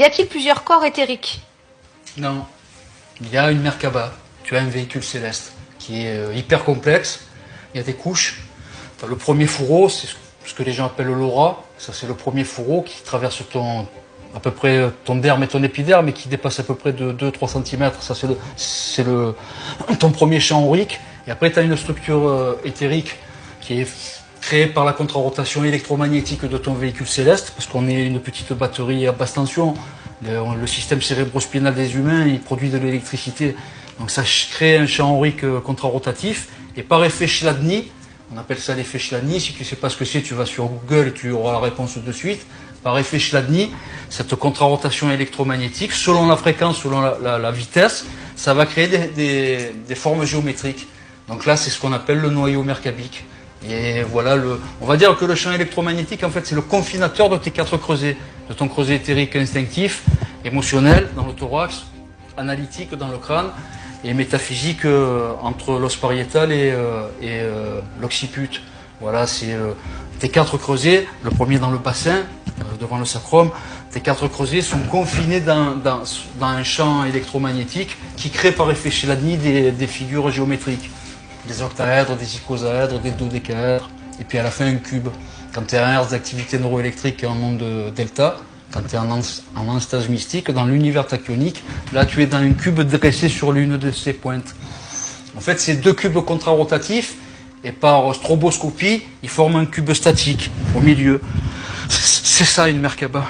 Y a-t-il plusieurs corps éthériques? Non. Il y a une Merkaba. Tu as un véhicule céleste qui est hyper complexe. Il y a des couches. T'as le premier fourreau, c'est ce que les gens appellent l'aura. Ça, c'est le premier fourreau qui traverse à peu près ton derme et ton épiderme, mais qui dépasse à peu près de 2-3 cm. Ça, c'est ton premier champ aurique. Et après, tu as une structure éthérique qui est créée par la contre-rotation électromagnétique de ton véhicule céleste, parce qu'on est une petite batterie à basse tension. Le système cérébrospinal des humains, il produit de l'électricité. Donc ça crée un champ aurique contre-rotatif. Et par effet Chladni, on appelle ça l'effet Chladni. Si tu ne sais pas ce que c'est, tu vas sur Google et tu auras la réponse de suite. Par effet Chladni, cette contre-rotation électromagnétique, selon la fréquence, selon la vitesse, ça va créer des formes géométriques. Donc là, c'est ce qu'on appelle le noyau merkabique. Et voilà, on va dire que le champ électromagnétique, en fait, c'est le confinateur de tes 4 creusets, de ton creuset éthérique instinctif, émotionnel dans le thorax, analytique dans le crâne, et métaphysique entre l'os pariétal et l'occiput. Voilà, c'est tes 4 creusets, le premier dans le bassin, devant le sacrum. Tes 4 creusets sont confinés dans un champ électromagnétique qui crée par effet Chladni des figures géométriques. Des octaèdres, des icosaèdres, des dodécaèdres, et puis à la fin un cube. Quand tu es à un hertz d'activité neuroélectrique et en onde delta, quand tu es en stase mystique, dans l'univers tachyonique, là tu es dans un cube dressé sur l'une de ses pointes. En fait, c'est 2 cubes contrarotatifs, et par stroboscopie, ils forment un cube statique au milieu. C'est ça une Merkaba.